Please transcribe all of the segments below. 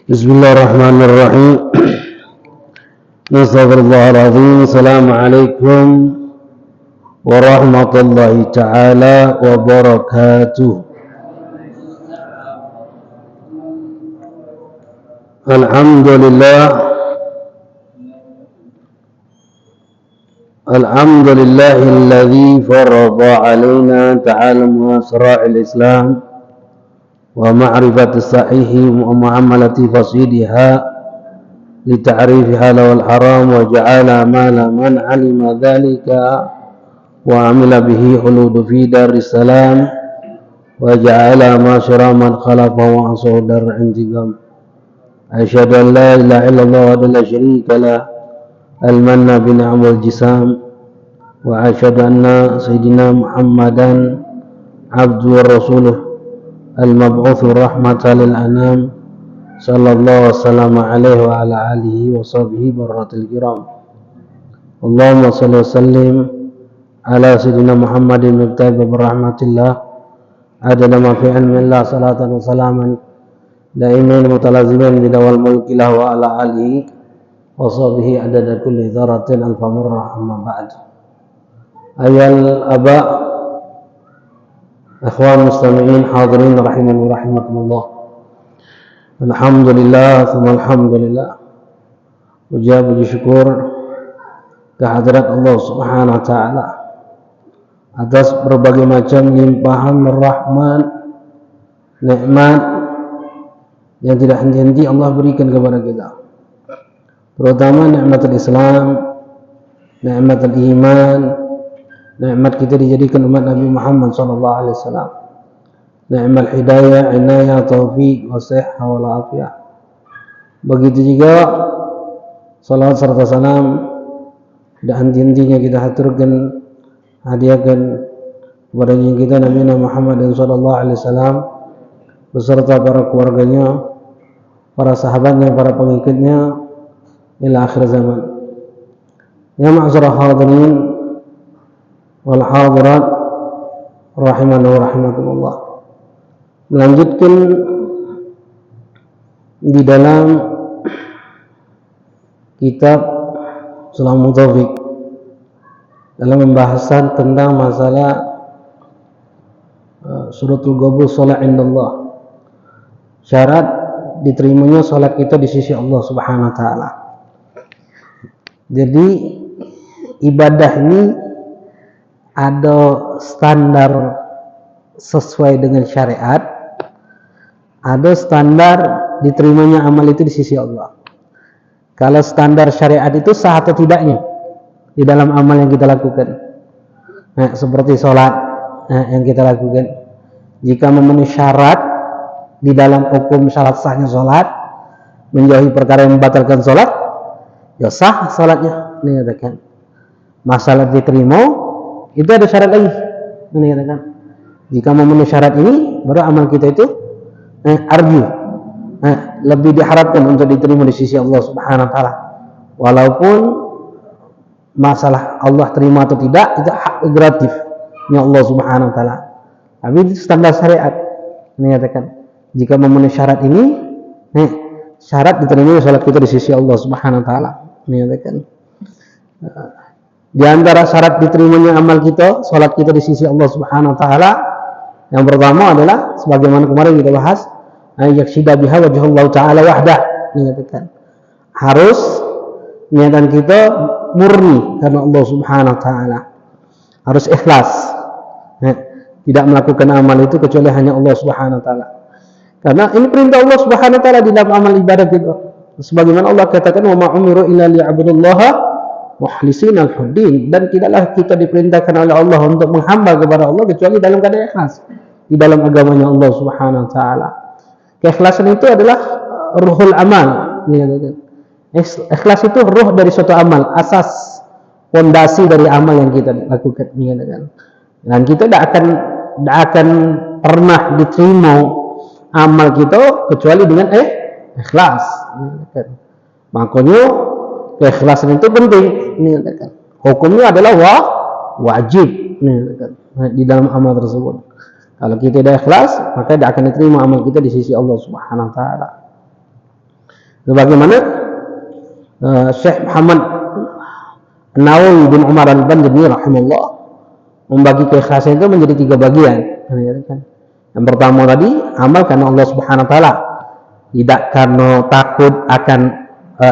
Bismillahirrahmanirrahim. Nastaghfirullahaladzim. Assalamualaikum warahmatullahi ta'ala wabarakatuh. Alhamdulillahilladzi farada alaina ta'allum asra'il Islam wa ma'rifati sahihi wa mu'amalati fasidiha li ta'rifi halal wal haram wa ja'ala ma man 'alima dhalika wa 'amila bihi huludu fi daris salam wa ja'ala ma syara man khalafa wa asawdar intigam. Asyhadu an la ilaha illallah wa la syarika lah al-manna bi ni'mal jisam wa asyhadu anna sayyidina Muhammadan abduhu wa rasuluh al-mab'utsu rahmatan lil anam sallallahu wasallam alaihi wa ala alihi wa sahbihi barratil kiram. Allahumma salli wa sallim ala sayyidina Muhammadin mibtabi birahmatillah adana ma fi ilmillah salatan wa salaman daimin mutalazimin bidawal mulkillah wa ala alihi wa sahbihi adada kulli dzaratin alfa marrah amma ba'd. Ayal aba akhwan mustami'in hadirin rahimani wa rahimakumullah. Alhamdulillah thumma alhamdulillah. Puji syukur kehadirat Allah Subhanahu wa taala atas berbagai macam limpahan rahmat, nikmat yang tidak henti-henti Allah berikan kepada kita. Terutama nikmatul Islam, nikmatul iman, nikmat kita dijadikan umat Nabi Muhammad sallallahu alaihi wasallam. Nikmat hidayah, inayah, taufik, wasihah, wal afiyah. Begitu juga salawat serta salam tidak henti-hentinya kita haturkan, hadiahkan kepada yang kita Nabi Muhammad sallallahu alaihi wasallam beserta para keluarganya, para sahabatnya, para pengikutnya ila akhir zaman. Ya ma'syarah hadirin wal hadirat rahimana wa rahimakumullah. Melanjutkan di dalam kitab Sulamul Taufiq dalam pembahasan tentang masalah suratul qabul shalah indallah, syarat diterimanya salat kita di sisi Allah Subhanahu wa taala. Jadi ibadah ini ada standar sesuai dengan syariat, ada standar diterimanya amal itu di sisi Allah. Kalau standar syariat itu sah atau tidaknya di dalam amal yang kita lakukan, seperti sholat yang kita lakukan, jika memenuhi syarat di dalam hukum syarat sahnya sholat, menjauhi perkara yang membatalkan sholat, ya sah sholatnya. Ini katakan masalah diterima itu ada syarat lagi. Ini katakan jika memenuhi syarat ini baru amal kita itu arju lebih diharapkan untuk diterima di sisi Allah Subhanahu wa taala. Walaupun masalah Allah terima atau tidak itu hak prerogatifnya Allah Subhanahu wa taala. Tapi itu standar syariat. Ini katakan jika memenuhi syarat ini, syarat diterima salat kita di sisi Allah Subhanahu wa taala. Ini katakan di antara syarat diterimanya amal kita, salat kita di sisi Allah Subhanahu wa taala, yang pertama adalah sebagaimana kemarin kita bahas, yaksida biha wajhullah taala wahdah. Ini katakan harus niatan kita murni karena Allah Subhanahu wa taala. Harus ikhlas. Tidak melakukan amal itu kecuali hanya Allah Subhanahu wa taala. Karena ini perintah Allah Subhanahu wa taala di dalam amal ibadah kita. Sebagaimana Allah katakan wa ma umiru illa liya'budullaha mukhlisina al-huddin, dan tidaklah kita diperintahkan oleh Allah untuk menghamba kepada Allah kecuali dalam keadaan ikhlas di dalam agamanya Allah Subhanahu wa taala. Keikhlasan itu adalah ruhul amal. Ikhlas itu ruh dari suatu amal, asas fondasi dari amal yang kita lakukan. Dan kita tidak akan pernah diterima amal kita kecuali dengan ikhlas. Makanya keikhlasan itu penting. Hukumnya adalah wajib di dalam amal tersebut. Kalau kita tidak ikhlas, maka tidak akan diterima amal kita di sisi Allah Subhanahu wa taala. Bagaimana Syekh Muhammad Nawawi bin Umar Al-Bandani rahimahullah membagi keikhlasan itu menjadi 3 bagian. Yang pertama tadi, amal karena Allah Subhanahu wa taala, tidak karena takut akan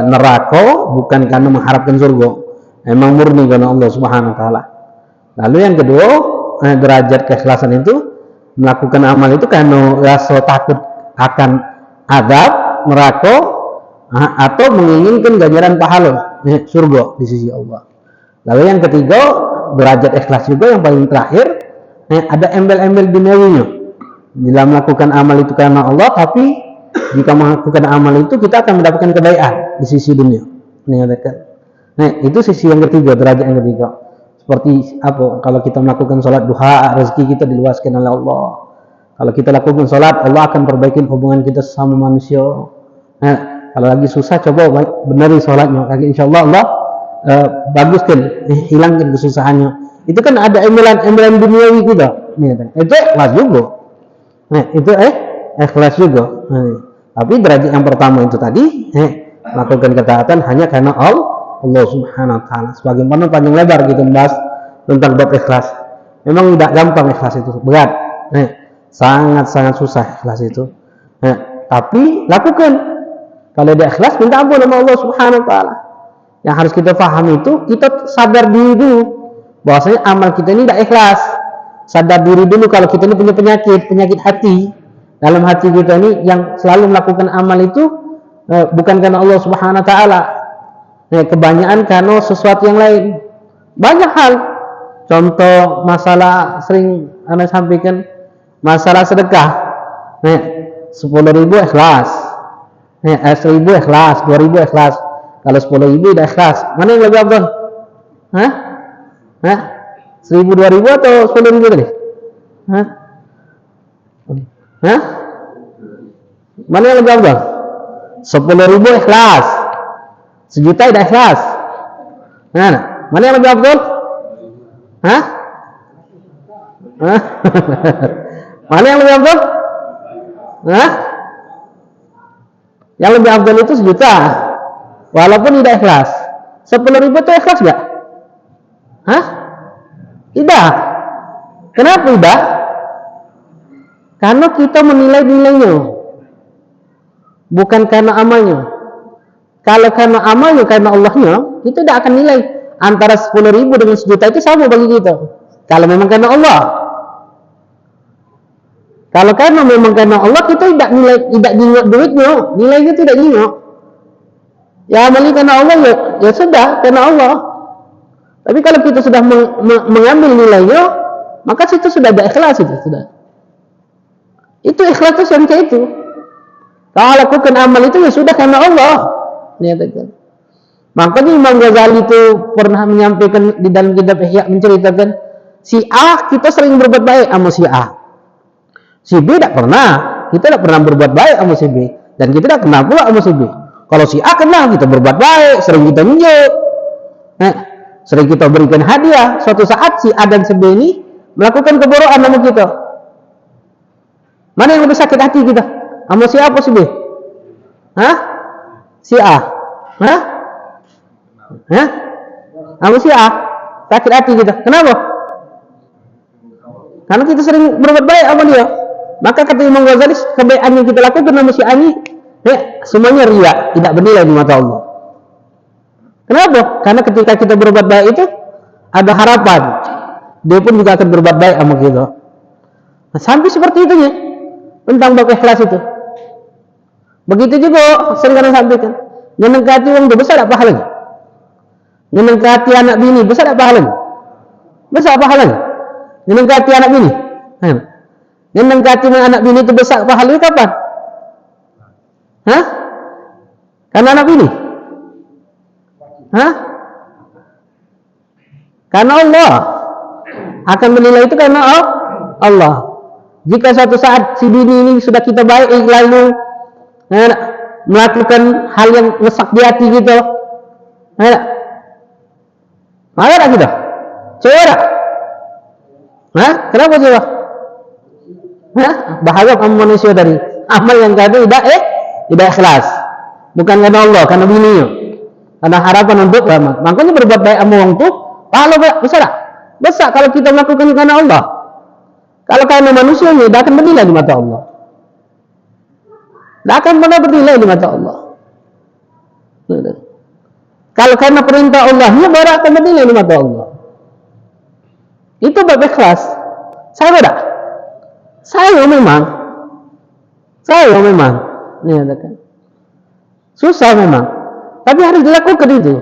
neraka, bukan karena mengharapkan surga. Memang murni karena Allah Subhanahu wa taala. Lalu yang kedua, derajat keikhlasan itu melakukan amal itu karena rasa takut akan azab neraka atau menginginkan ganjaran pahala surga di sisi Allah. Lalu yang ketiga, derajat ikhlas juga yang paling terakhir, ada embel-embel duniawinya dalam melakukan amal itu karena Allah, tapi jika melakukan amal itu kita akan mendapatkan kebaikan di sisi dunia. Nah, itu sisi yang ketiga, derajat yang ketiga. Seperti apa? Kalau kita melakukan sholat duha, rezeki kita diluaskan oleh Allah. Kalau kita lakukan sholat, Allah akan perbaikin hubungan kita sama manusia. Nah, kalau lagi susah, coba benari sholatnya. Insya Allah baguskan, hilangkan kesusahannya. Itu kan ada embel-embel duniawi kita. Itu ikhlas juga. Nah, itu ikhlas juga. Tapi derajat yang pertama itu tadi, melakukan ketaatan hanya karena Allah Subhanahu wa taala. Sebagaimana panjang lebar kita membahas tentang bab ikhlas. Memang tidak gampang ikhlas itu, berat. Sangat-sangat susah ikhlas itu. Tapi lakukan. Kalau dia ikhlas, minta ampun sama Allah Subhanahu wa taala. Yang harus kita pahami itu, kita sadar diri dulu bahwasanya amal kita ini tidak ikhlas. Sadar diri dulu kalau kita ini punya penyakit hati. Dalam hati kita ini yang selalu melakukan amal itu bukan karena Allah Subhanahu wa taala. Kebanyakan karena sesuatu yang lain. Banyak hal. Contoh masalah sering Anda sampaikan, masalah sedekah. 10.000 ikhlas. 1.000 ikhlas, 2.000 ikhlas. Kalau 10.000 tidak ikhlas, mana yang lebih afdal? 1.000, 2.000 atau 10.000 tadi? Mana yang lebih afdal? 10.000 ikhlas, 1.000.000 tidak ikhlas. Mana yang lebih afdal? Mana yang lebih afdal? Yang lebih afdal itu 1.000.000, walaupun tidak ikhlas. 10.000 itu ikhlas gak? Tidak. Kenapa tidak? Karena kita menilai nilainya, bukan karena amalnya. Kalau karena amalnya, karena Allahnya, kita tidak akan nilai antara 10.000 dengan 1.000.000 itu sama bagi kita. Kalau memang karena Allah. Kalau karena memang karena Allah, kita tidak nilai duitnya, nilainya tidak nilai. Ya amalnya karena Allah, ya sudah karena Allah. Tapi kalau kita sudah mengambil nilainya, maka situ sudah ada ikhlas itu sudah. Itu ikhlas itu yang kayak itu. Kalau lakukan amal itu ya sudah karena Allah. Makanya Imam Ghazali itu pernah menyampaikan di dalam kitab Ihya, menceritakan si A kita sering berbuat baik sama si A. Si B tidak pernah, kita tidak pernah berbuat baik sama si B, dan kita tidak kenal pula sama si B. Kalau si A kenal, kita berbuat baik, sering kita minjem, sering kita berikan hadiah. Suatu saat si A dan si B ini melakukan keborokan sama kita. Mana yang lebih sakit hati kita? Sama si A apa si B? Si A. Sama si A sakit hati kita. Kenapa? Karena kita sering berbuat baik sama dia. Maka kata Imam Ghazali, kebaikan yang kita lakukan sama si A ini, semuanya riya, tidak bernilai di mata Allah. Kenapa? Karena ketika kita berbuat baik itu ada harapan, dia pun juga akan berbuat baik sama kita. Nah, sampai seperti itu ya tentang bab ikhlas itu. Begitu juga sering kalian sampaikan, nyenengkati uang itu besar apa pahalanya? Nyenengkati anak bini besar apa pahalanya? Besar apa pahalanya? Nyenengkati anak bini. Nyenengkati anak bini itu besar pahalanya kapan? Karena anak bini? Karena Allah akan menilai itu karena Allah. Jika suatu saat si bini ini sudah kita baik lalu melakukan hal yang ngesak di hati gitu, marah kita? Coba. Kenapa coba? Berharap sama manusia tadi. Amal yang kadang tidak ikhlas. Bukan karena Allah, karena bini. Karena harapan untuk rahmat. Makanya berbuat baik sama orang tuh pahala besar tak? Besar kalau kita melakukan karena Allah. Kalau karena manusianya, tidak akan bernilai di mata Allah. Tidak akan pernah bernilai di mata Allah. Kalau karena perintah Allahnya, baru akan bernilai di mata Allah. Itu bab ikhlas. Saya tidak. Saya memang. Ini ada kan. Susah memang. Tapi harus dilakukan itu.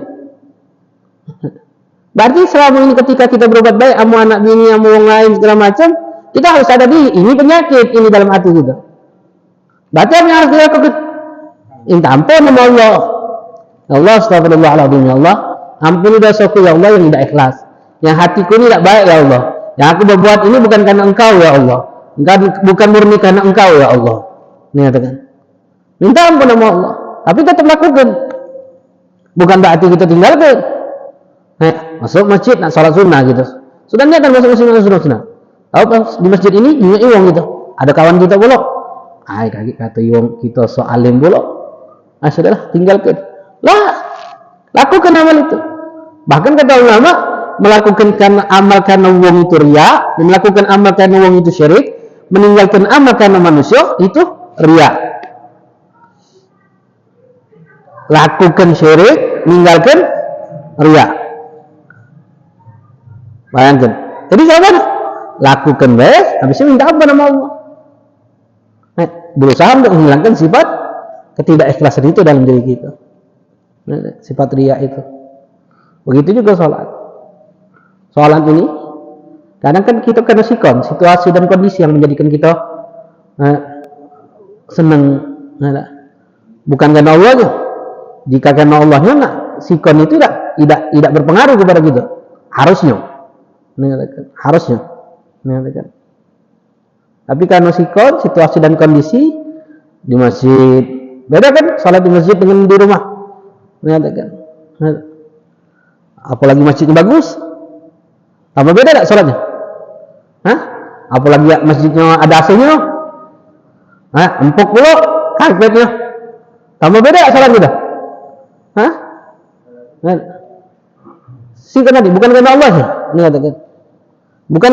Berarti selama ini ketika kita berbuat baik sama anak bini, sama orang lain segala macam, kita harus sadar ini penyakit ini dalam hati kita. Berarti apa yang harus dilakukan? Minta ampun sama Allah. Allah astagfirullahaladzim ya Allah. Ampuni dosaku ya Allah yang tidak ikhlas. Yang hatiku ini tidak baik ya Allah. Yang aku berbuat ini bukan karena Engkau ya Allah. Bukan murni karena Engkau ya Allah. Ini katakan. Minta ampun sama Allah. Tapi tetap lakukan. Bukan berarti kita tinggalkan. Masuk masjid nak sholat sunnah gitu. Sudah niatan masuk masjid nak sholat sunnah. Tahu di masjid ini punya iwang gitu. Ada kawan kita bolok. Kaki kata iwang kita so alim bolok. Sudahlah tinggalkan. Lakukan amal itu. Bahkan kata ulama melakukan amal karena uang itu riya, melakukan amal karena uang itu syirik, meninggalkan amal karena manusia itu riya. Lakukan syirik, meninggalkan riya. Bayangkan. Jadi jangan lakukan baik, habis itu minta ampun sama Allah. Berusaha untuk menghilangkan sifat ketidakikhlasan itu dalam diri kita. Sifat riya itu. Begitu juga sholat. Sholat ini kadang kan kita kena sikon, situasi dan kondisi yang menjadikan kita senang. Bukan karena Allahnya. Jika karena Allahnya enggak, sikon itu tidak berpengaruh kepada kita. Harusnya. Tapi karena sikon, situasi dan kondisi di masjid beda kan sholat di masjid dengan di rumah. Apalagi masjidnya bagus, tambah beda tak sholatnya? Apalagi masjidnya ada AC-nya, empuk pula karpetnya, tambah beda tak sholat kita? Sikon tadi bukan karena Allah ya, ini katakan. Bukan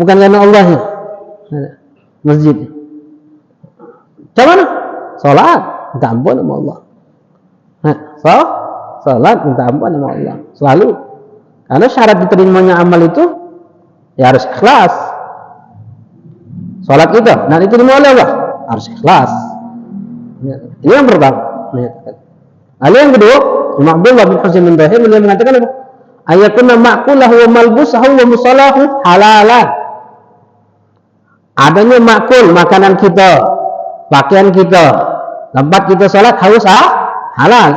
karena Allah ya. Masjid. Macam mana? Salat, minta ampun sama Allah. Salat, minta ampun sama Allah. Selalu. Karena syarat diterimanya amal itu ya harus ikhlas. Salat kita, nah itu diterima oleh Allah harus ikhlas. Ini yang pertama. Lalu yang kedua, Imam Abdullah bin Husain bin Tahir beliau mengatakan apa? Ayatuna ma'kulahu wa malbusahu wa musalahu halalan. Adanya makul, makanan kita, pakaian kita, tempat kita sholat harus halal.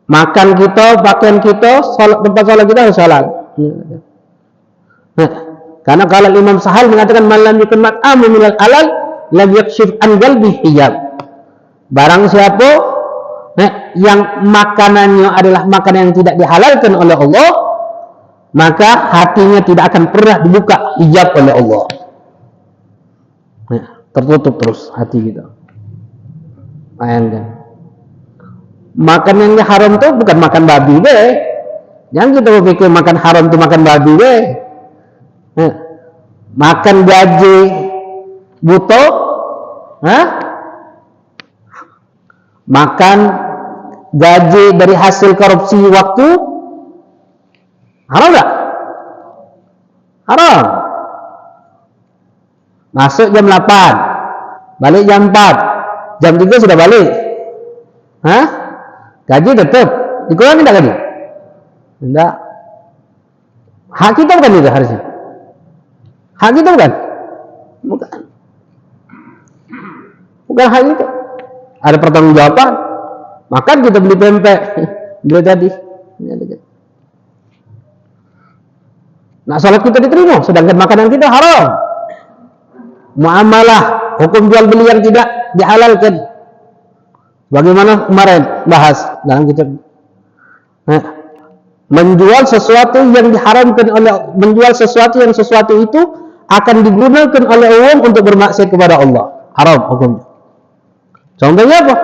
Makan kita, pakaian kita, tempat sholat kita harus halal. Karena kalau Imam Sahal mengatakan malam yukun mat'amu minal halal lam yakshif an qalbi hijab. Barang siapa yang makanannya adalah makanan yang tidak dihalalkan oleh Allah, maka hatinya tidak akan pernah dibuka hijab oleh Allah. Tertutup terus hati kita. Bayangkan. Makan yang haram itu bukan makan babi be. Jangan kita berpikir makan haram itu makan babi be. Makan gaji buto, makan gaji dari hasil korupsi waktu, haram enggak? Haram. Masuk jam 8, balik jam 4, jam 3 sudah balik. Gaji tetap dikurangi enggak gaji? Enggak. Hak kita bukan itu harusnya. Hak kita bukan? Bukan hak itu. Ada pertanggungjawaban. Makan kita beli pempek. Dia tadi. Nah, salat kita diterima, sedangkan makanan kita haram. Muamalah, hukum jual beli yang tidak dihalalkan. Bagaimana kemarin bahas dalam kitab. Menjual sesuatu yang diharamkan oleh, menjual sesuatu yang sesuatu itu akan digunakan oleh orang untuk bermaksiat kepada Allah. Haram hukumnya. Contohnya apa?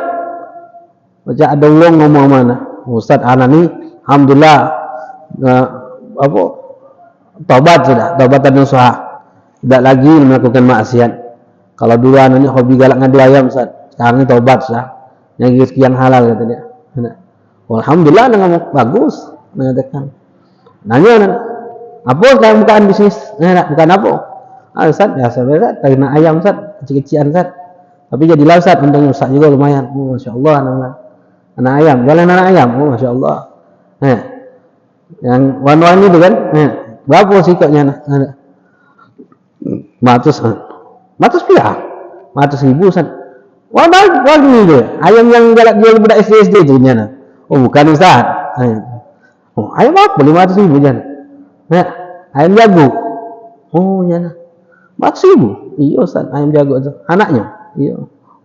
Macam ada orang ngomong mana, Ustaz anak ni alhamdulillah taubat sudah, taubatan nasuha, tidak lagi melakukan maksiat. Kalau dulu anak ni hobi galak ngadu ayam Ustaz, sekarang ni taubat sudah, yang rezeki yang halal kata dia. Alhamdulillah dengan bagus mengatakan. Nanya apa sekarang bukaan bisnis? Bukan apa? Ustaz biasa Ustaz, terima ayam Ustaz, kecil-kecilan Ustaz. Tapi jadilah Ustaz, untungnya Ustaz juga lumayan. Masya Allah anak ayam, jalan anak ayam. Masya Allah. Yang warna-warni itu kan, berapa sikapnya? 100 pihak, 100.000 Ustaz. Warna itu, ayam yang galak jual budak SD itu nya. Oh bukan Ustaz. Ayam apa? 500.000 jan. Ayam jago. Oh nya. 4.000. Iya Ustaz, ayam jago itu. Anaknya. Iya.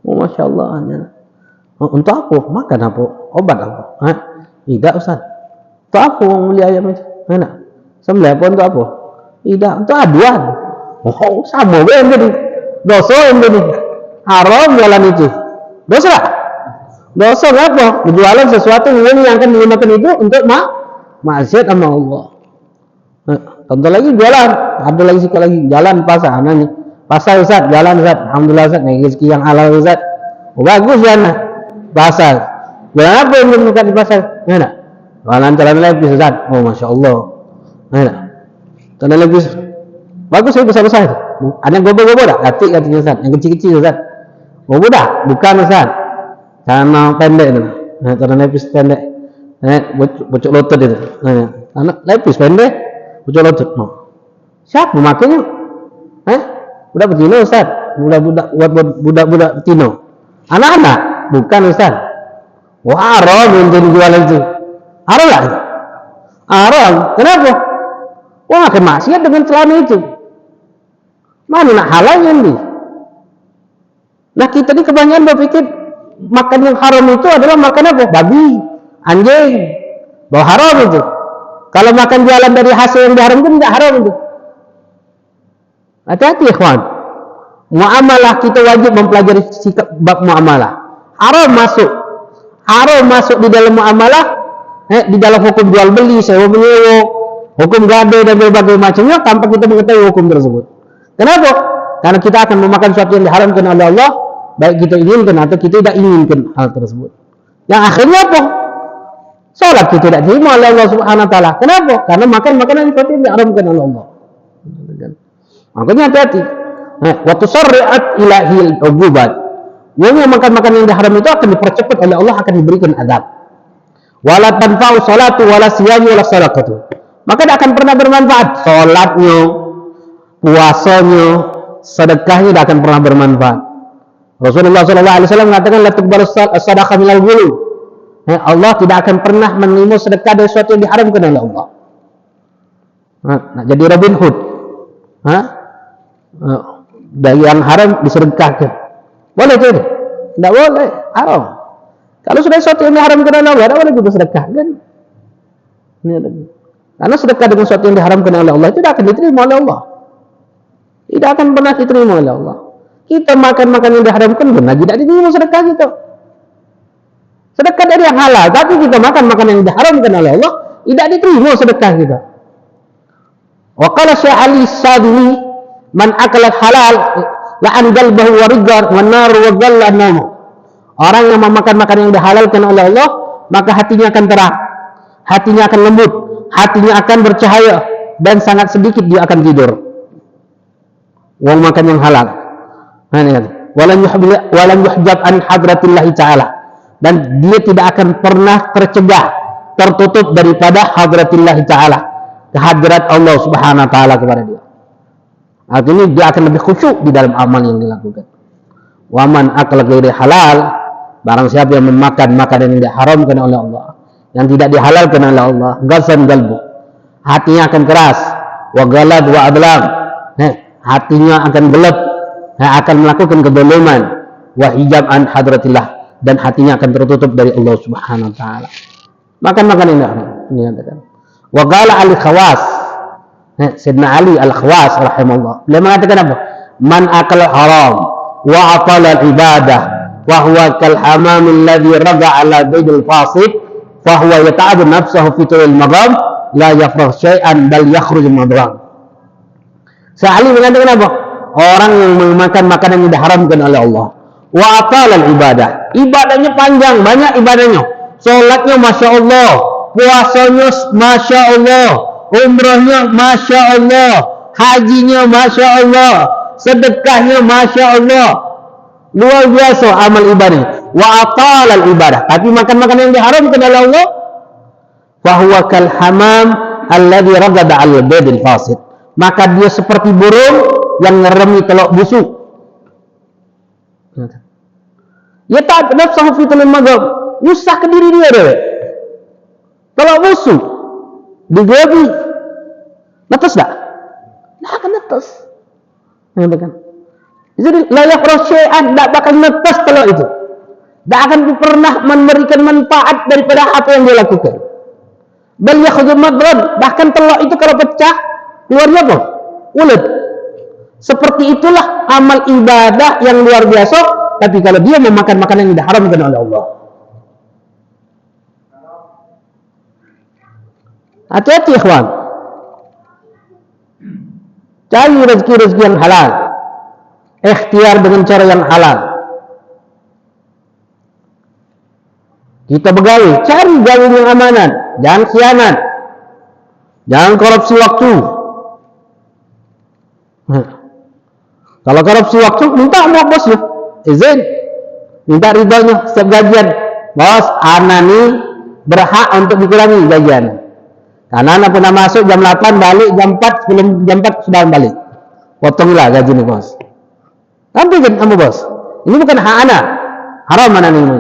Oh Masya Allah nya. Untuk apa? Makan apa? Obat apa? Tidak Ustaz. Untuk apa orang beli ayam itu? Sembelih apa untuk apa? Tidak, untuk aduan. Oh, sama kan jadi. Dosa yang jadi. Haram jalan itu. Dosa. Dosa apa? Jualan sesuatu yang akan digunakan itu untuk maksiat sama Allah. Contoh lagi jualan. Ada lagi sikap lagi. Jalan pasar. Pasar Ustaz, jalan Ustaz. Alhamdulillah Ustaz, rezeki yang halal Ustaz. Oh, bagus kan? Pasar. Jualan apa yang dibuka di pasar? Jualan jalan lepis Ustaz. Oh Masya Allah. Jalan lepis. Bagus ya, besar-besar. Ada yang gobo-gobo tak? Katik katanya Ustaz. Yang kecil-kecil Ustaz. Gobo tak? Bukan Ustaz. Karena pendek itu. Jalan lepis pendek. Pucuk lutut itu. Anak lepis pendek. Pucuk lutut. Siapa memakainya? Budak betina Ustaz. Budak betina. Anak-anak. Bukan Ustaz. Wah, haram untuk dijual itu. Haram lah. Haram. Kenapa? Wah, makan maksiat dengan celana itu. Mana nak halalnya ni? Nah kita ni kebanyakan berpikir makan yang haram itu adalah makan apa? Babi, anjing. Bahwa haram itu. Kalau makan jualan dari hasil yang diharamkan tidak haram itu. Hati-hati ikhwan. Muamalah kita wajib mempelajari sikap bab muamalah. Haram masuk di dalam muamalah, di dalam hukum jual beli, sewa menyewa, hukum gade dan berbagai macamnya tanpa kita mengetahui hukum tersebut. Kenapa? Karena kita akan memakan sesuatu yang diharamkan oleh Allah, baik kita inginkan atau kita tidak inginkan hal tersebut. Yang akhirnya apa? Salat kita tidak terima oleh Allah Subhanahu Wa Taala. Kenapa? Karena makan makanan seperti yang diharamkan oleh Allah. Makanya hati-hati. Wa tusarri'at ilahil uqubat. Yang makan makanan yang diharam itu akan dipercepat oleh Allah, akan diberikan azab. Wala tanfa'u salatu wala siyamu wala sadaqatu. Maka tidak akan pernah bermanfaat salatnya, puasanya, sedekahnya tidak akan pernah bermanfaat. Rasulullah SAW mengatakan la tuqbalu sadaqah minal ghulul. Allah tidak akan pernah menerima sedekah dari sesuatu yang diharamkan oleh Allah. Nak jadi Robin Hood. Dari yang haram disedekahkan. Boleh tidak? Tidak boleh, haram. Kalau sudah sesuatu yang diharamkan oleh Allah, tidak boleh kita sedekahkan. Karena sedekah dengan sesuatu yang diharamkan oleh Allah itu tidak akan diterima oleh Allah. Tidak akan pernah diterima oleh Allah. Kita makan yang diharamkan pun tidak diterima sedekah kita. Sedekah dari yang halal, tapi kita makan yang diharamkan oleh Allah, tidak diterima sedekah kita. Wa qala Syekh Ali Sadili, man akalat halal la'an qalbahu wa rigar wa nar wa dhalla namu. Orang yang memakan yang dihalalkan oleh Allah, maka hatinya akan terang, hatinya akan lembut, hatinya akan bercahaya, dan sangat sedikit dia akan tidur. Wong makan yang halal. Walam yuhjab an hadratillahi ta'ala. Dan dia tidak akan pernah tercegah, tertutup daripada hadratillahi ta'ala, kehadrat Allah Subhanahu Wa Ta'ala kepada dia. Artinya dia akan lebih khusyuk di dalam amal yang dilakukan. Waman akal ghairi halal, barang siapa yang memakan yang diharamkan oleh Allah, yang tidak dihalalkan oleh Allah, ghasan qalbu, hatinya akan keras, wa ghalad wa adlam, hatinya akan gelap, akan melakukan kezaliman, wa hijab an hadratillah, dan hatinya akan tertutup dari Allah Subhanahu Wa Ta'ala. Makan yang haram, ini katakan. Wa qala al khawas, Sayyidina Ali Al-Khawas rahimahullah. Beliau mengatakan apa? Man akal haram wa atala al-ibadah wa huwa kal hamam alladhi raga ala baydil fasid fa huwa yata'abu nafsahu fi tulil maqam la yafrah syai'an bal yakhruj madram. Ali mengatakan apa? Orang yang memakan makanan yang diharamkan oleh Allah. Wa atala al-ibadah. Ibadahnya panjang, banyak ibadahnya. Salatnya Masya Allah, puasanya Masya Allah, umrahnya Masya Allah, hajinya Masya Allah, sedekahnya Masya Allah, luar biasa amal ibadah. Wa atal al ibadah, tapi makan makanan yang diharamkan oleh Allah, fahuwa kal hamam alladhi ragada al baydil fasid, maka dia seperti burung yang ngeremi telur busuk. Ya tak nafsahu fi tulil maghrib, nyusah ke diri dia deh. Telur busuk digebi, netes tak? Nah akan netes. Mengatakan, jadi layak rosyai'an, tak bakal netes telur itu. Tak akan pernah memberikan manfaat daripada apa yang dia lakukan. Bal yakhudhu madran, bahkan telur itu kalau pecah keluarnya apa? Ulet. Seperti itulah amal ibadah yang luar biasa, tapi kalau dia memakan makanan yang diharamkan oleh Allah. Hati-hati ikhwan. Cari rezeki-rezeki yang halal. Ikhtiar dengan cara yang halal. Kita begawi, cari gawe yang amanat, jangan khianat. Jangan korupsi waktu. Kalau korupsi waktu, minta sama bosnya izin, minta ridhonya setiap gajian. Bos, ana nih berhak untuk dikurangi gajian. Karena anak pernah masuk jam 8 balik jam 4, sebelum jam 4 sudah balik. Potonglah gaji nih bos. Nanti kan kamu bos, ini bukan hak anak, haram anak ini.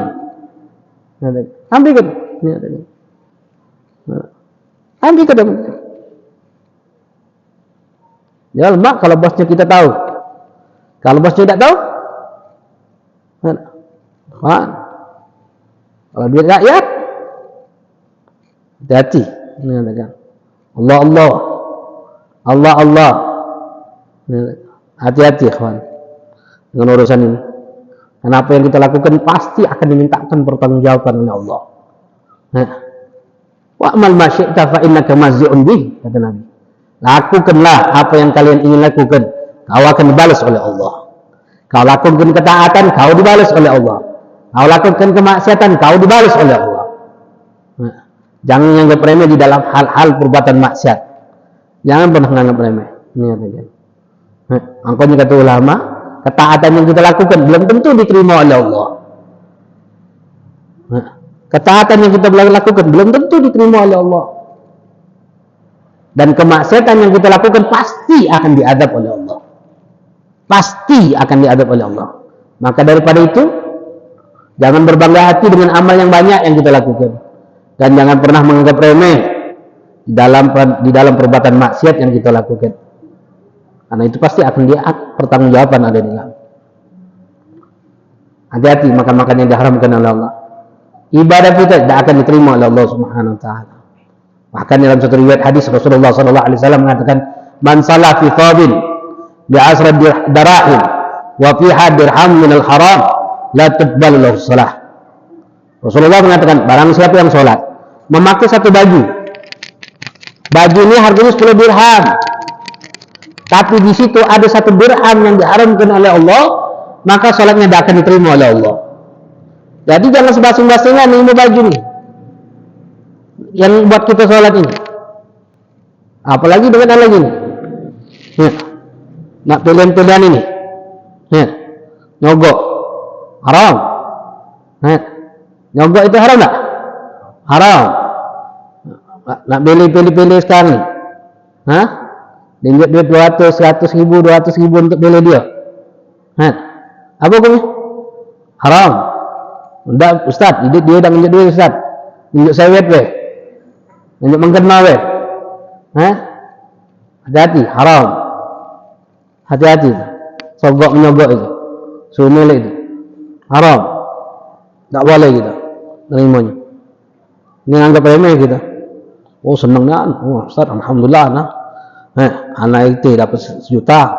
Nanti kan, nanti kan. Ya mak, kalau bosnya kita tahu, kalau bosnya tidak tahu, kalau duit rakyat, hati-hati. Allah Allah, Allah Allah, hati-hati kawan dengan urusan ini. Karena apa yang kita lakukan pasti akan dimintakan pertanggungjawaban oleh Allah. Wa amal ma syi'ta fa innaka mazzi'un bih, kata Nabi. Lakukanlah apa yang kalian ingin lakukan, kau akan dibalas oleh Allah. Kau lakukan ketaatan, kau dibalas oleh Allah. Kau lakukan kemaksiatan, kau dibalas oleh Allah. Jangan menganggap remeh di dalam hal-hal perbuatan maksiat. Jangan pernah menganggap remeh. Ini kata. Angkanya kata ulama, ketaatan yang kita lakukan belum tentu diterima oleh Allah. Ketaatan yang kita lakukan belum tentu diterima oleh Allah. Dan kemaksiatan yang kita lakukan pasti akan diadab oleh Allah. Pasti akan diadab oleh Allah. Maka daripada itu, jangan berbangga hati dengan amal yang banyak yang kita lakukan. Dan jangan pernah menganggap remeh di dalam perbuatan maksiat yang kita lakukan. Karena itu pasti akan pertanggungjawaban ada di dalam. Hati-hati makan-makan yang diharamkan oleh Allah. Ibadah kita tidak akan diterima oleh Allah Subhanahu wa taala. Bahkan dalam satu riwayat hadis Rasulullah sallallahu alaihi wasallam mengatakan, "Man shalla fi thabin bi asra dirahim wa fiha dirham min al-haram la tuqbalu lahu shalah." Rasulullah mengatakan, barang siapa yang sholat memakai satu baju, baju ini harganya 10 dirham, tapi di situ ada satu dirham yang diharamkan oleh Allah, maka sholatnya tidak akan diterima oleh Allah. Jadi jangan sebasing-basingan ini baju nih yang buat kita sholat ini, apalagi dengan hal lagi nih, nak pilihan-pilihan ini, nyogok haram, nyogok itu haram tak? Haram. Nak pilih sekarang, Dinjak duit 200, 100 ribu, 200 ribu untuk pilih dia. Apa hukumnya? Haram. Enggak, Ustaz, dia dah minjak duit Ustaz. Minjak sewet weh. Minjak mengkena weh. Hati-hati, haram. Hati-hati. Sogok menyogok itu. Sunil itu. Haram. Tak boleh kita terimanya. Ini anggap remeh kita. Oh senang kan? Oh Ustaz, alhamdulillah nah. Anak itu dapat 1 juta,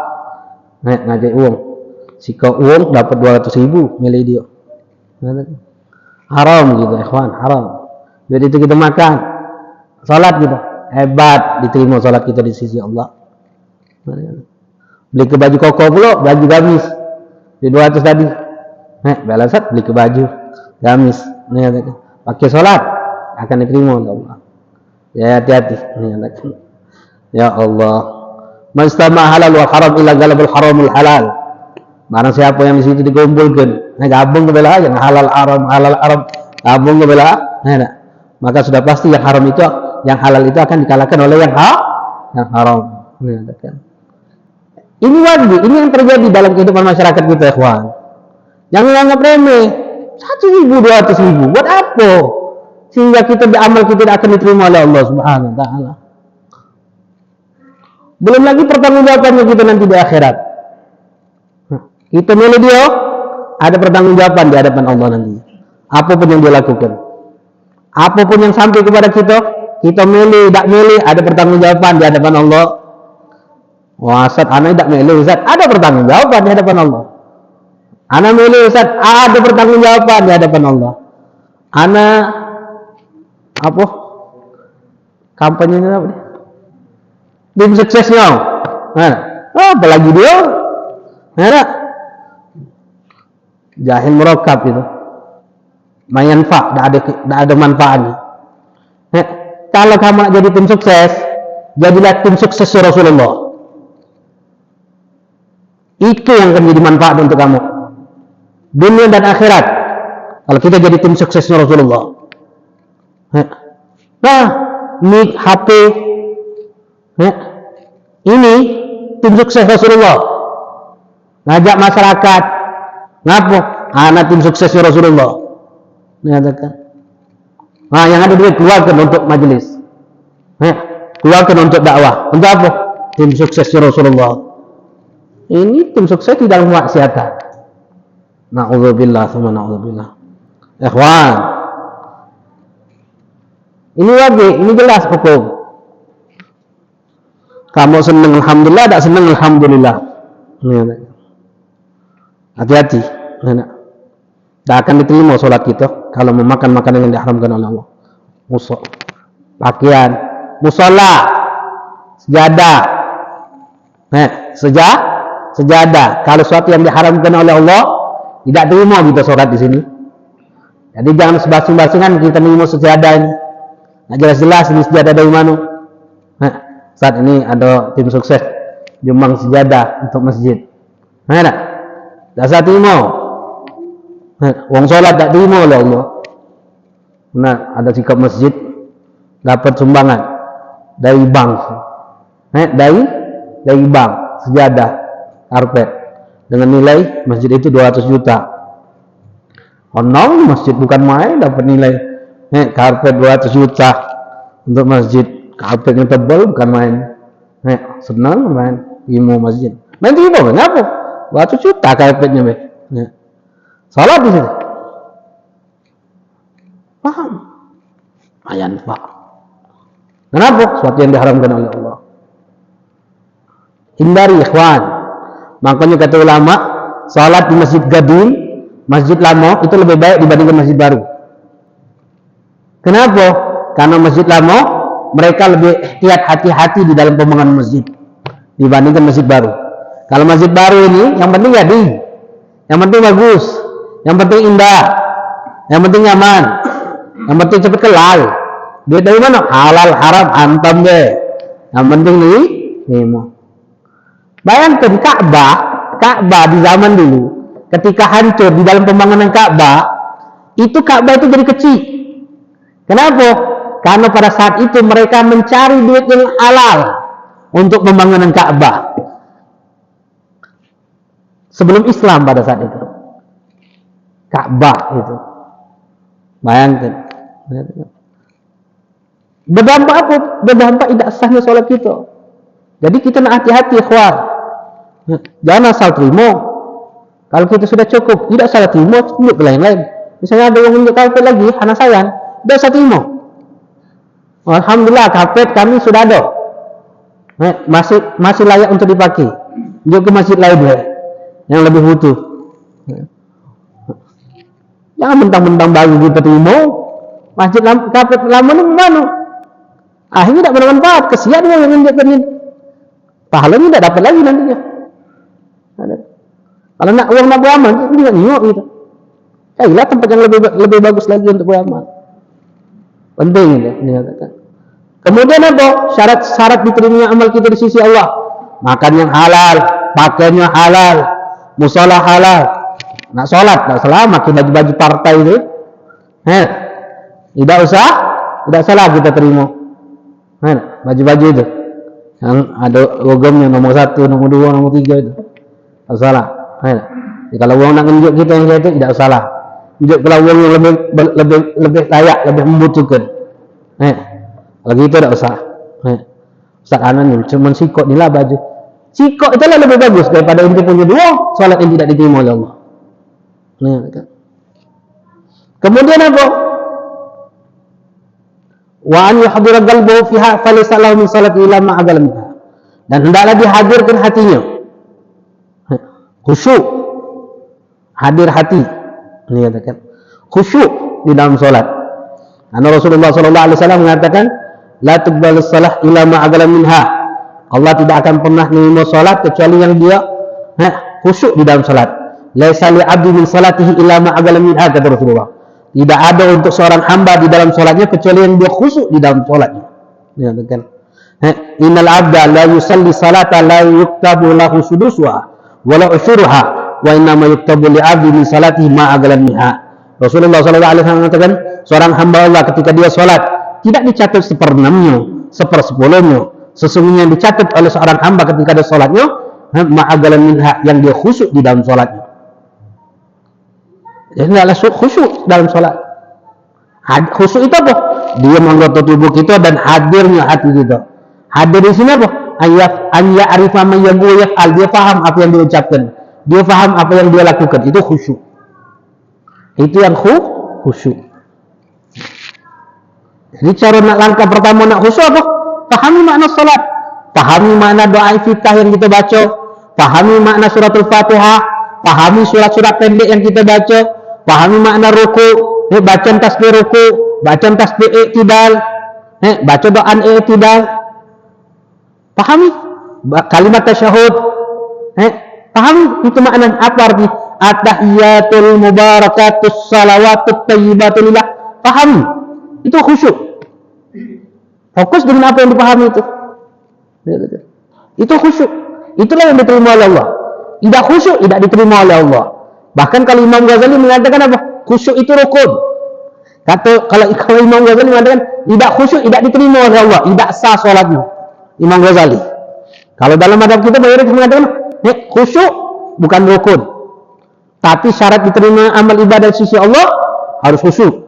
ngajak uang, sika uang dapat 200.000 milih dia. Haram gitu, ikhwan, haram. Jadi itu kita makan, salat kita hebat, diterima salat kita di sisi Allah. Beli ke baju koko pula, baju gamis di 200 tadi, balasat beli ke baju gamis, pakai salat akan diterima oleh Allah. Ya, hati-hati. Ya Allah, mastama halal wal haram illa galabul haramul halal. Barang siapa yang di situ dikumpulkan, gabung ke belah yang halal haram, gabung ke belah, maka sudah pasti yang haram itu, yang halal itu akan dikalahkan oleh yang haram. Ini wajib, ini yang terjadi dalam kehidupan masyarakat kita, ikhwan. Jangan anggap remeh. 1.000, 200.000, buat apa? Sehingga kita beramal kita tidak akan diterima oleh Allah Subhanahu wa taala. Belum lagi pertanggungjawabannya kita nanti di akhirat. Kita milih dia, ada pertanggungjawaban di hadapan Allah nanti. Apapun yang dia lakukan, apapun yang sampai kepada kita milih, tidak milih, ada pertanggungjawaban di hadapan Allah. Wah, Ustaz, anak tidak milih, Ustaz, ada pertanggungjawaban di hadapan Allah. Anak milih, Ustaz, ada pertanggungjawaban di hadapan Allah. Anak apa? Kampanye apa? Tim suksesnya. Apalagi dia? Jahil murakab itu. Manfaat, tidak ada manfaatnya. Kalau kamu nak jadi tim sukses, jadilah tim sukses Rasulullah. Itu yang akan jadi manfaat untuk kamu, dunia dan akhirat. Kalau kita jadi tim suksesnya Rasulullah. Nah, ini HP, ini tim sukses Rasulullah. Ngajak masyarakat, ngapo? Anak tim suksesnya Rasulullah. Nyatakan. Nah, yang ada duit keluarkan untuk majelis, keluarkan untuk dakwah. Untuk apa? Tim suksesnya Rasulullah. Ini tim sukses di dalam maksiatan. Na'udzubillah, sama na'udzubillah. Ikhwan, ini wajib, ini jelas hukum. Kamu senang alhamdulillah, tidak senang alhamdulillah. Hati-hati. Tidak akan diterima sholat kita kalau memakan makanan yang diharamkan oleh Allah. Pakaian, musola, sejadah, sejadah. Kalau sesuatu yang diharamkan oleh Allah, tidak terima kita sholat di sini. Jadi jangan sebasing-basingan kita terima sejadah ini. Nggak jelas-jelas ini sejadah dari mana. Saat ini ada tim sukses jumbang sejadah untuk masjid. Tidak usah terima. Wong sholat tak terima oleh Allah. Nah, ada sikap masjid dapat sumbangan dari bank, dari bank sejadah karpet dengan nilai masjid itu 200 juta. Oh no, masjid bukan main, dapat nilai karpet 200 juta untuk masjid. Karpetnya tebal, bukan main. Senang main ilmu masjid. Main tiba, kenapa? 200 juta karpetnya, salat di sini. Paham? Ayan, Pak. Kenapa? Sesuatu yang diharamkan oleh Allah. Hindari, ikhwan. Makanya kata ulama, salat di masjid gadim, masjid lama itu lebih baik dibandingkan masjid baru. Kenapa? Karena masjid lama mereka lebih ihtiyat, hati-hati di dalam pembangunan masjid dibandingkan masjid baru. Kalau masjid baru ini yang penting jadi, yang penting bagus, yang penting indah, yang penting nyaman, yang penting cepat kelar. Duit dari mana? Halal haram antam deh. Yang penting nih, mau. Bayangkan Ka'bah di zaman dulu, ketika hancur di dalam pembangunan Ka'bah itu jadi kecil. Kenapa? Karena pada saat itu mereka mencari duit yang halal untuk pembangunan Ka'bah. Sebelum Islam pada saat itu. Ka'bah itu. Bayangkan. Berdampak apa? Berdampak tidak sahnya sholat kita. Jadi kita nak hati-hati, ikhwan. Jangan asal terima. Kalau kita sudah cukup, tidak salah terima, tunjuk ke lain-lain. Misalnya ada yang tunjuk karpet lagi, anak sayang, tidak usah terima. Alhamdulillah, karpet kami sudah ada. masih layak untuk dipakai. Juga ke masjid lain yang lebih butuh. Jangan mentang-mentang bagi kita terima, masjid kapet lama ni mana? Akhirnya tidak bermanfaat, kesian dia yang menjaga ini. Pahalanya tidak dapat lagi nantinya. Kalau nak uang nak beramal, dia nyok gitu. Carilah tempat yang lebih bagus lagi untuk beramal. Penting ini katakan. Kemudian apa? Syarat diterimanya amal kita di sisi Allah. Makan yang halal, pakaiannya halal, musalah halal. Nak sholat, tak salah pakai baju-baju partai itu. Tidak salah kita terima. Baju-baju itu yang ada logonya nomor 1, nomor 2, nomor 3 itu. Tak salah. Kalau orang nak menunjuk kita yang itu tidak salah. Tunjuk kalau orang yang lebih layak, lebih membutuhkan. Kalau gitu tidak usah. Ustaz Anan yang cuma sikok inilah baju. Sikok itulah lebih bagus daripada inti punya dua salat yang tidak diterima oleh Allah. Kemudian apa? Wa an yahdura qalbuhu fiha falaysa lahu min salati illa ma agala minha. Dan hendaklah dihadirkan hatinya. Khusyuk. Hadir hati. Ini katakan. Khusyuk di dalam salat. Karena Rasulullah sallallahu alaihi wasallam mengatakan, la tuqbalus salah illa ma agala minha. Allah tidak akan pernah menerima salat kecuali yang dia khusyuk di dalam salat. Laisa li 'abdi min salatihi illa ma agala minha, kata Rasulullah. Tidak ada untuk seorang hamba di dalam salatnya kecuali yang dia khusyuk di dalam salatnya. Ya, kan? Innal 'abda la yusalli salata la yuktabu lahu sudusuha wa la usyuruha wa inna ma yuktabu li 'abdi min salatihi ma agala minha. Rasulullah sallallahu alaihi wasallam mengatakan, seorang hamba Allah ketika dia salat tidak dicatat seperenamnya, sepersepuluhnya. Sesungguhnya yang dicatat oleh seorang hamba ketika dia salatnya ma agala minha, yang dia khusyuk di dalam salatnya. Jadi adalah khusyuk dalam salat. Khusyuk itu apa? Dia menganggota tubuh kita dan hadirnya hati kita. Hadir di sini apa? Anya arifah mayyaqul yaf'al. Dia faham apa yang dia ucapkan. Dia faham apa yang dia lakukan. Itu khusyuk. Itu yang khusyuk. Jadi cara nak langkah pertama nak khusyuk apa? Pahami makna salat. Pahami makna doa iftitah yang kita baca. Pahami makna suratul Fatihah. Pahami surat-surat pendek yang kita baca. Pahami makna ruku, bacaan tasbih ruku, bacaan tasbih i'tidal, baca doa i'tidal. Pahami kalimat tasyahud. Pahami itu makna apa arti at-tahiyatul mubarakatus salawatut thayyibatu lillah. Pahami. Itu khusyuk. Fokus dengan apa yang dipahami itu. Itu khusyuk. Itulah yang diterima oleh Allah. Tidak khusyuk tidak diterima oleh Allah. Bahkan kalau Imam Ghazali mengatakan apa? Khusyuk itu rukun. Kalau Imam Ghazali mengatakan tidak khusyuk tidak diterima oleh Allah, tidak sah salatnya. Imam Ghazali. Kalau dalam madhab kita mayoritas mengatakan khusyuk bukan rukun. Tapi syarat diterima amal ibadah di sisi Allah harus khusyuk.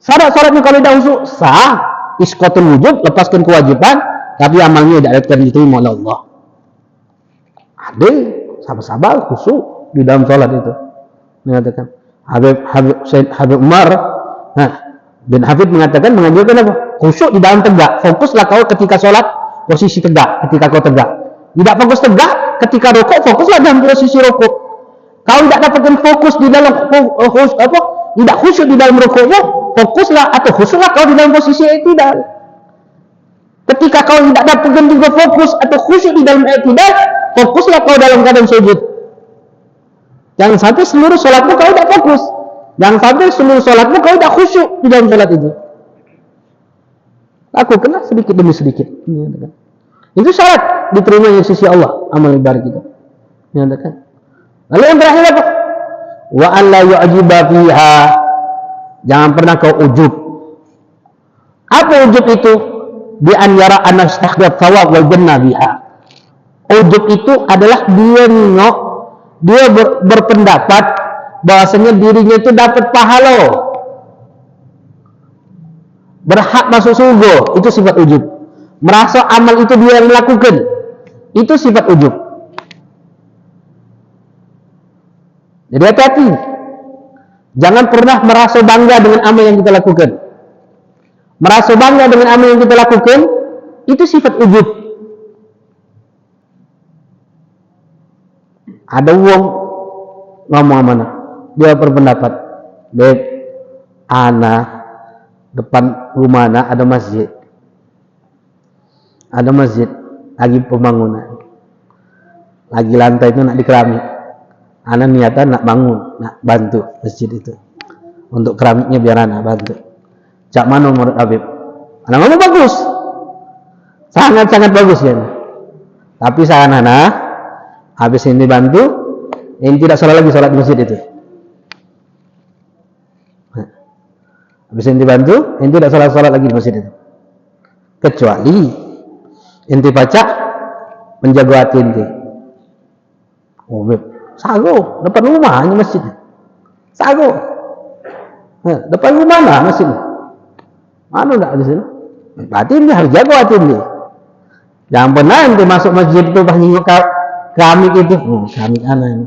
Syarat-syaratnya kalau tidak khusyuk sah, isqatul wujub, lepaskan kewajiban, tapi amalnya tidak akan diterima oleh Allah. Ada sabar-sabar khusyuk di dalam salat itu. Mengatakan Habib Umar bin Hafid mengatakan mengajarkan apa? Khusyuk di dalam tegak. Fokuslah kau ketika salat posisi tegak, ketika kau tegak. Tidak fokus tegak ketika rukuk, fokuslah dalam posisi rukuk. Kau tidak dapatkan fokus di dalam tidak khusyuk di dalam rukuknya, fokuslah atau khusyuklah kau di dalam posisi i'tidal. Ketika kau tidak dapatkan juga fokus atau khusyuk di dalam i'tidal, fokuslah kau dalam keadaan sujud. Jangan sampai seluruh sholatmu kau tidak fokus. Jangan sampai seluruh sholatmu kau tidak khusyuk di dalam sholat itu. Lakukanlah sedikit demi sedikit. Itu syarat diterima di sisi Allah amal ibadah kita. Lalu yang terakhir apa? Wa an la yu'jiba fiha. Jangan pernah kau ujub. Apa ujub itu? Bi an yara anna istahqaq thawab wal jannah biha. Ujub itu adalah dia berpendapat bahwasanya dirinya itu dapat pahala, berhak masuk surga. Itu sifat ujub. Merasa amal itu dia yang melakukan, itu sifat ujub. Jadi hati-hati, jangan pernah merasa bangga dengan amal yang kita lakukan. Merasa bangga dengan amal yang kita lakukan, itu sifat ujub. Ada wong ngomong mana? Dia berpendapat, Beb, ana depan rumah ana ada masjid. Ada masjid lagi pembangunan. Lagi lantai itu nak dikeramik. Ana niatan nak bangun, nak bantu masjid itu. Untuk keramiknya biar ana bantu. Cak mana menurut Habib? Ana ngomong bagus. Sangat-sangat bagus ya. Tapi saran ana, habis ini bantu, ini tidak salah lagi salat di masjid itu. Habis ini dibantu, ini tidak salat lagi di masjid itu. Kecuali inti baca menjaga hati inti. Oh, Beb, sago depan rumah hanya masjid. Sago. Depan rumah lah masjid. Mana enggak di sini? Berarti dia harus jaga hati inti. Jangan pernah inti masuk masjid itu pas nyingok keramik itu. Keramik ana ini.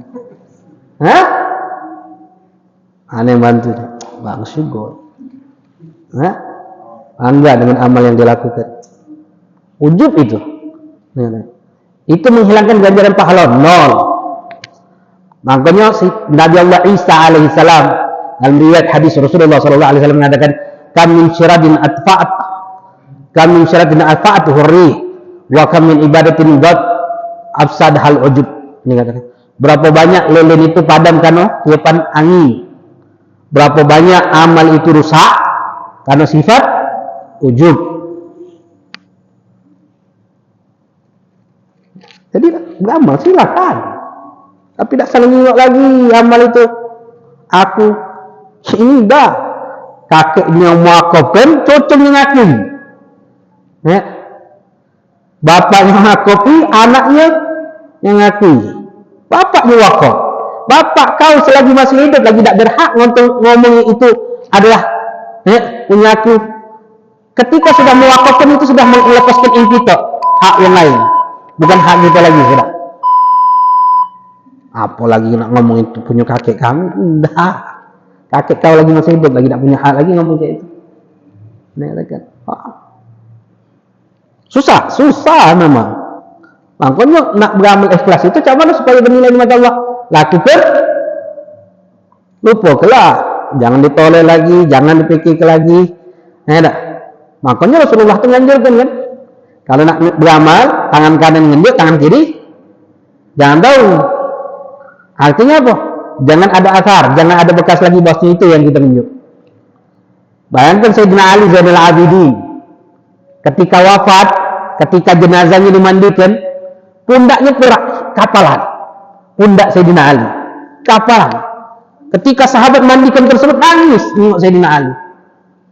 Hah? Aneh bantu. Bagus juga. Hah? Bangga dengan amal yang dilakukan. Ujub itu. Itu menghilangkan ganjaran pahala nol. Makanya Nabi Allah Isa alaihissalam dalam riwayat hadis Rasulullah sallallahu alaihi wasallam mengatakan, "Kam min syiradin atfa'at hurri wa kam min ibadatin qad afsad hal ujub." Ini katakan, berapa banyak lilin itu padam karena tiupan angin. Berapa banyak amal itu rusak karena sifat ujub. Jadi beramal silakan, tapi tidak saling nengok lagi amal itu. Aku ini dah kakeknya mewakafkan, cocoknya ngaku. Ya. Bapaknya ngaku, anaknya yang ngaku. Bapaknya wakaf. Bapak kau selagi masih hidup lagi tidak berhak ngomong itu adalah punya aku. Ketika sudah mewakafkan itu sudah melepaskan infito, hak yang lain, bukan hak kita lagi sudah. Apalagi nak ngomong itu punya kakek kami, dah. Kakek kau lagi masih hidup lagi tidak punya hak lagi ngomong kayak itu. Susah memang. Makanya nak beramal ikhlas itu macam mana supaya bernilai di mata Allah? Lakukan, lupa kelak, jangan ditoleh lagi, jangan dipikir lagi. Makanya Rasulullah itu menganjurkan kan, kalau nak beramal, tangan kanan ngenjuk, tangan kiri jangan tahu. Artinya apa? Jangan ada asar, jangan ada bekas lagi bosnya itu yang kita ngenjuk. Bayangkan Sayyidina Ali Zainal Abidin ketika wafat, ketika jenazahnya dimandikan, pundaknya kapalan. Pundak Sayyidina Ali kapalan. Ketika sahabat mandikan tersebut nangis nengok Sayyidina Ali.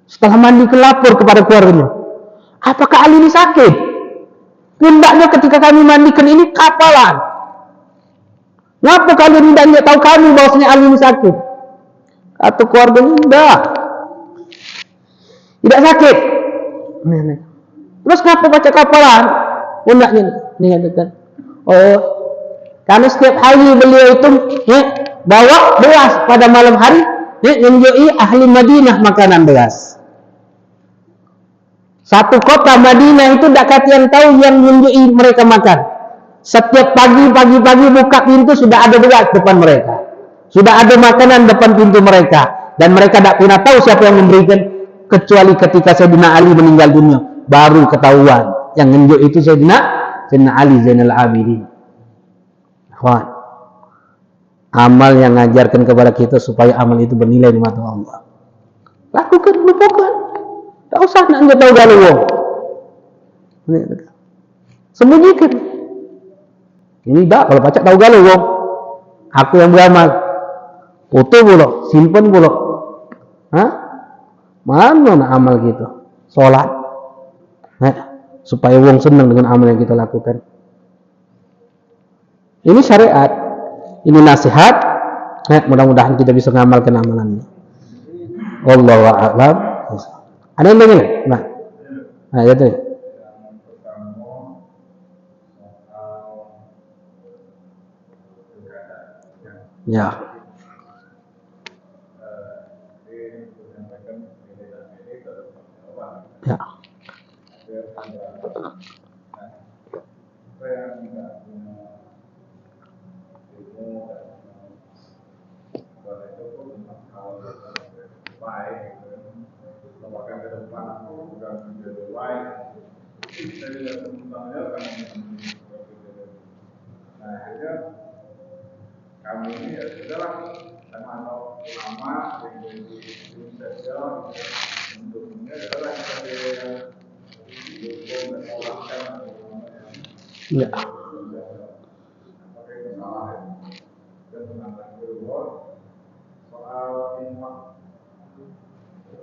Setelah mandi lapor kepada keluarganya, apakah Ali ini sakit? Pundaknya ketika kami mandikan ini kapalan. Ngapa kalian tidak tahu kami bahwasanya Ali ini sakit? Kata keluarganya, enggak, tidak sakit. Terus kenapa baca kapalan pundaknya? Ini katakan, oh, karena setiap hari beliau itu bawa beras pada malam hari, menjoi ahli Madinah makanan beras. Satu kota Madinah itu tak kalian tahu yang menjoi mereka makan. Setiap pagi buka pintu sudah ada beras depan mereka, sudah ada makanan depan pintu mereka, dan mereka tak pernah tahu siapa yang memberikan kecuali ketika Sayyidina Ali meninggal dunia baru ketahuan yang menjoi itu Sayyidina Ali Zainal Abidin. Amal yang mengajarkan kepada kita supaya amal itu bernilai di mata Allah. Lakukan, lupakan. Tak usah nak tahu galau. Sembunyikan. Ini dah kalau pacak tahu galau. Aku yang beramal. Foto pula, simpan pula. Mana nak amal gitu? Solat. Supaya wong senang dengan amal yang kita lakukan. Ini syariat, ini nasihat. Mudah-mudahan kita bisa mengamalkan amalannya. Wallahu a'lam. Ada yang lain? Nah, ya tu. Ya. Ya. baik, bahkan ke depan juga menjadi baik. Saya juga sebenarnya kan, nah akhirnya kami ini ya sudahlah, sama lama yang sosial bentuknya adalah sebagai dukung dan olahkan Ya. pakai kesalahan dan menangkan keluar soal infak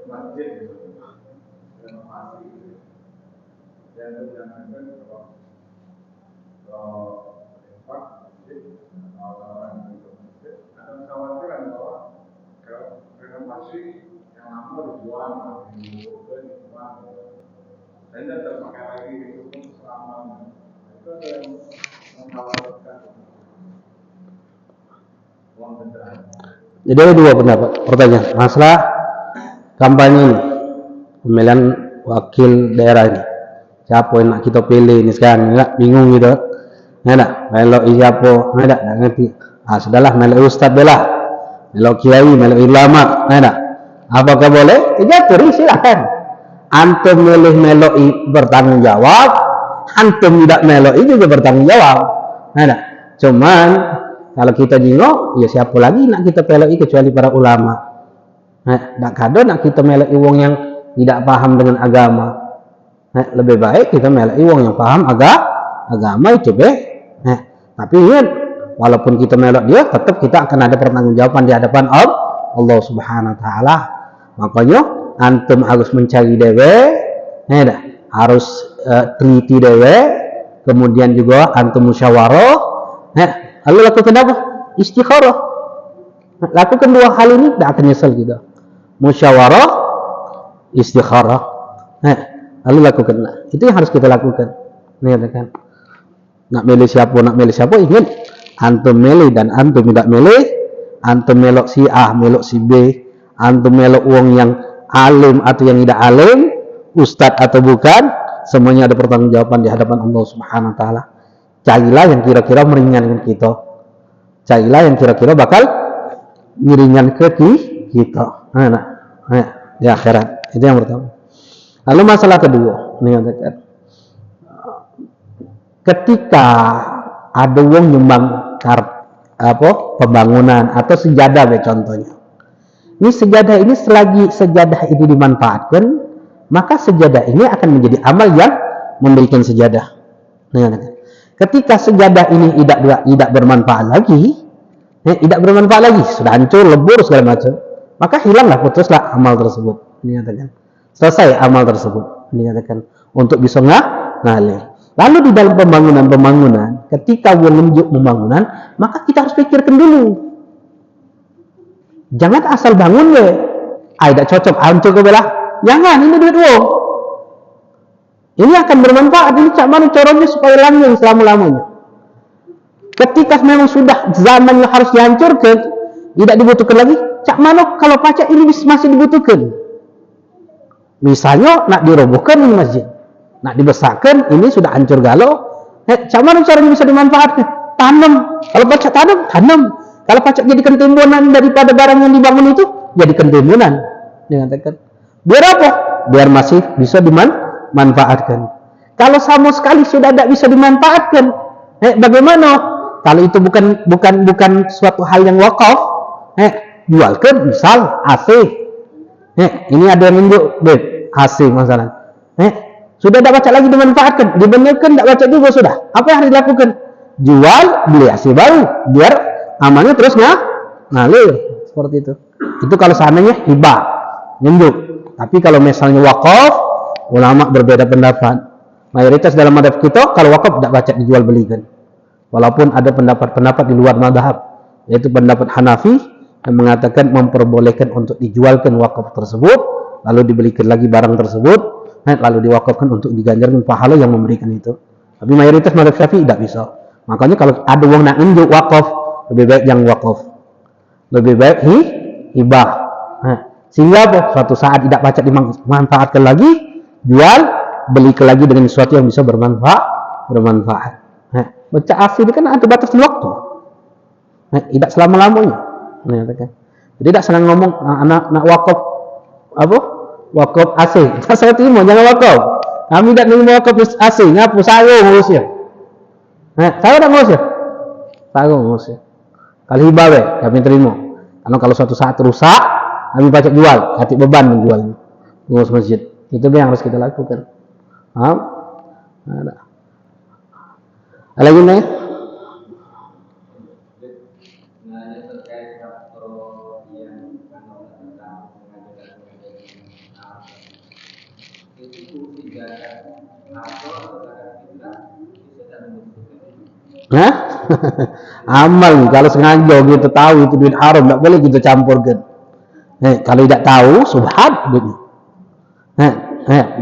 masjid renovasi dan menjangankan kalau infak masjid orang masjid ada kekhawatiran bahwa kalau renovasi yang lama dijual dibutuhkan uang dan tidak terpakai lagi itu pun selamanya itu ada yang mengkhawatirkan uang pencerahan. Jadi ada dua pendapat. Pertanyaan masalah kampanye ini, pemilihan wakil daerah ini. Siapa yang nak kita pilih ini sekarang? Nggak bingung gitu. Nggak, melok siapa? Nggak ngerti. Ah, sudahlah, melok ustaz belah, melok kiai, melok ulama. Nggak. Apakah boleh? Jatuh, silakan. Antum milih melok bertanggung jawab, antum tidak melok juga bertanggung jawab. Nggak. Cuman kalau kita jengok, ya siapa lagi nak kita peloi kecuali para ulama. Nak kado nak kita meloi wong yang tidak paham dengan agama. Lebih baik kita meloi wong yang paham agama itu be. Tapi ingat, walaupun kita melok dia, tetap kita akan ada pertanggungjawaban di hadapan Allah Subhanahu Wa Taala. Makanya antum harus mencari dewe, harus teliti dewe, kemudian juga antum musyawarah. Lalu lakukan apa? Istikharah. Lakukan dua hal ini, tidak akan nyesal kita. Musyawarah, istikharah. Lalu lakukanlah. Itu yang harus kita lakukan. Kan? Nak milih siapa, ingat antum milih dan antum tidak milih, antum melok si A, melok si B, antum melok uang yang alim atau yang tidak alim, ustadz atau bukan, semuanya ada pertanggungjawaban di hadapan Allah Subhanahu Wa Taala. Carilah yang kira-kira meringankan kita. Carilah yang kira-kira bakal meringankan kita. Di akhirat. Itu yang pertama. Lalu masalah kedua, ketika ada wong nyumbang pembangunan atau sejadah contohnya. Ini sejadah ini selagi sejadah ini dimanfaatkan, maka sejadah ini akan menjadi amal yang memberikan sejadah. Ketika sejadah ini tidak bermanfaat lagi, sudah hancur, lebur segala macam, maka hilanglah, putuslah amal tersebut. Dinyatakan selesai amal tersebut. Dinyatakan untuk bisa ngalir. Lalu di dalam pembangunan, ketika menunjuk pembangunan, maka kita harus pikirkan dulu. Jangan asal bangun deh. Tidak cocok, hancur ke belah. Jangan, ini duit uang. Ini akan bermanfaat. Ini cak mana caranya supaya langgeng selama-lamanya. Ketika memang sudah zamannya harus dihancurkan, tidak dibutuhkan lagi, cak mana kalau pacak ini masih dibutuhkan. Misalnya nak dirobohkan ini masjid, nak dibesarkan, ini sudah hancur galau. Cak mana caranya bisa dimanfaatkan? Tanam. Kalau pacak tanam. Kalau pacak jadikan timbunan daripada barang yang dibangun itu, jadikan timbunan. Dikatakan. Biar apa? Biar masih bisa dimanfaatkan. Kalau sama sekali sudah tidak bisa dimanfaatkan, bagaimana? Kalau itu bukan suatu hal yang wakaf, jualkan misal AC. Ini ada yang nunjuk, AC masalah. Sudah tidak baca lagi dimanfaatkan, dibenarkan tidak baca juga sudah. Apa yang harus dilakukan? Jual, beli AC baru, biar amalnya terus ngalir seperti itu. Itu kalau seandainya hibah, nunjuk. Tapi kalau misalnya wakaf, ulama berbeda pendapat. Mayoritas dalam madhab kita, kalau wakaf tidak baca dijual belikan. Walaupun ada pendapat-pendapat di luar madhab, yaitu pendapat Hanafi yang mengatakan memperbolehkan untuk dijualkan wakaf tersebut, lalu dibelikan lagi barang tersebut, lalu diwakafkan untuk diganjarkan pahala yang memberikan itu. Tapi mayoritas madhab Syafi'i tidak bisa. Makanya kalau ada orang nak nunjuk wakaf, lebih baik yang wakaf, lebih baik hibah. Sehingga suatu saat tidak baca dimanfaatkan lagi, jual, belikan lagi dengan sesuatu yang bisa bermanfaat. Baca asli kan ada batas waktu, tidak selama-lamanya. Jadi tidak senang ngomong anak wakaf apa? Wakaf AC. Saya terima jangan wakaf. Kami tidak terima wakaf AC. Ngapu sarung ngurusnya. Saya tak ngurusnya. Sarung ngurusnya. Kalau hibah kami terima. Karena kalau suatu saat rusak, kami pacak jual. Hati beban menjualnya. Ngurus masjid. Itu yang harus kita lakukan. Paham? Ada. Ada lagi nih? Hah? Amal kalau sengaja kita tahu itu duit haram, tak boleh kita campurkan. Kalau tidak tahu, subhat duitnya.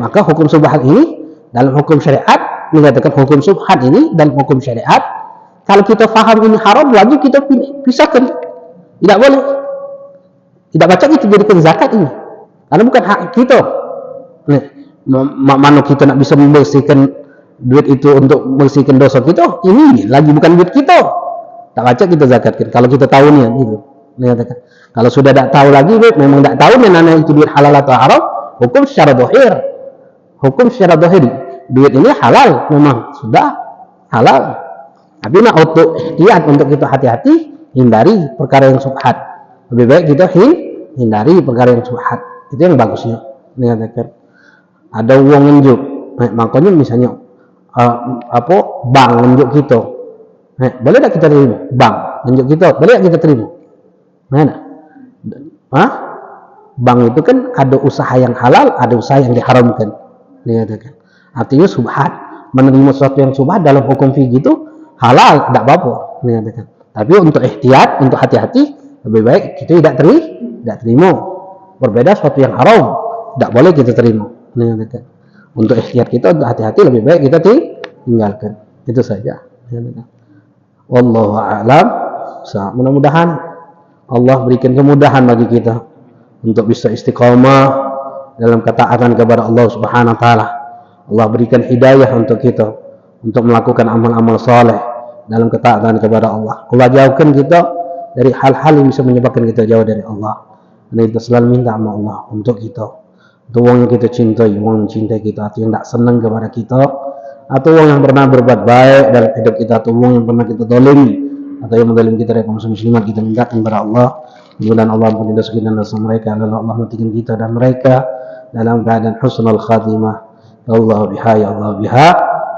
Maka hukum subhat ini dalam hukum syariat mengatakan hukum subhat ini dalam hukum syariat. Kalau kita faham ini haram, wajib kita pisahkan. Tidak boleh. Tidak baca kita jadikan zakat ini, karena bukan hak kita. Mana kita nak bisa membersihkan duit itu untuk membersihkan dosa kita, ini lagi bukan duit kita, tak baca kita zakatkan. Kalau kita tahu nih gitu. Kalau sudah tak tahu lagi, memang tak tahu mana itu duit halal atau haram, hukum secara dohir. Hukum secara dohir, duit ini halal, memang sudah halal. Tapi nak untuk ikhtiar, untuk kita hati-hati, hindari perkara yang subhat. Lebih baik kita hindari perkara yang subhat. Itu yang bagusnya. Ada uang nunjuk, makanya misalnya bank nunjuk kita, boleh tak kita terima? Bank nunjuk kita, boleh tak kita terima? Mana? Bank itu kan ada usaha yang halal, ada usaha yang diharamkan. Artinya subhat, menerima sesuatu yang subhat dalam hukum fikih itu halal, tidak apa-apa. Tapi untuk ihtiyat, untuk hati-hati, lebih baik kita tidak terima. Berbeda sesuatu yang haram, tidak boleh kita terima. Untuk ihtiyat kita, untuk hati-hati, lebih baik kita tinggalkan. Itu saja. Wallahu a'lam. Mudah-mudahan Allah berikan kemudahan bagi kita untuk bisa istiqamah dalam ketaatan kepada Allah Subhanahu wa taala. Allah berikan hidayah untuk kita untuk melakukan amal-amal saleh dalam ketaatan kepada Allah. Allah jauhkan kita dari hal-hal yang bisa menyebabkan kita jauh dari Allah. Dan kita selalu minta sama Allah untuk kita, untuk orang yang kita cintai, orang yang mencintai kita, atau yang tak senang kepada kita, atau orang yang pernah berbuat baik dalam hidup kita, atau orang yang pernah kita dolimi, atau yang mendolimi kita dari kaum muslimat, kita minta kepada Allah. Mudah-mudahan Allah ampuni dosa kita dan dosa mereka, dan Allah matikan kita dan mereka dalam keadaan husnul khatimah. Ya Allah biha, ya Allah biha,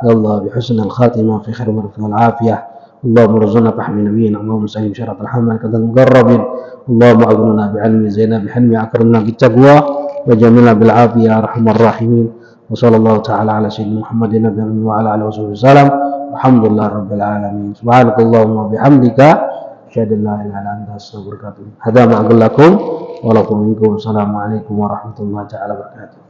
ya Allah bihusnul khatimah fi khair wa afiyah. اللهم ارزقنا فهم نبينا، اللهم سلم شرط الحمل كذا المقربين، اللهم اغننا بعلم زينا بحلم اكرمنا بالتقوى وجملنا بالعافيه يا ارحم الراحمين. وصلى الله تعالى على سيدنا محمد النبي وعلى اله وصحبه وسلم. الحمد لله رب العالمين. سبحانك اللهم وبحمدك اشهد ان لا اله الا انت استغفرك واتوب اليك. هذا ما اقول لكم ولكم منكم. السلام عليكم ورحمه الله تعالى وبركاته.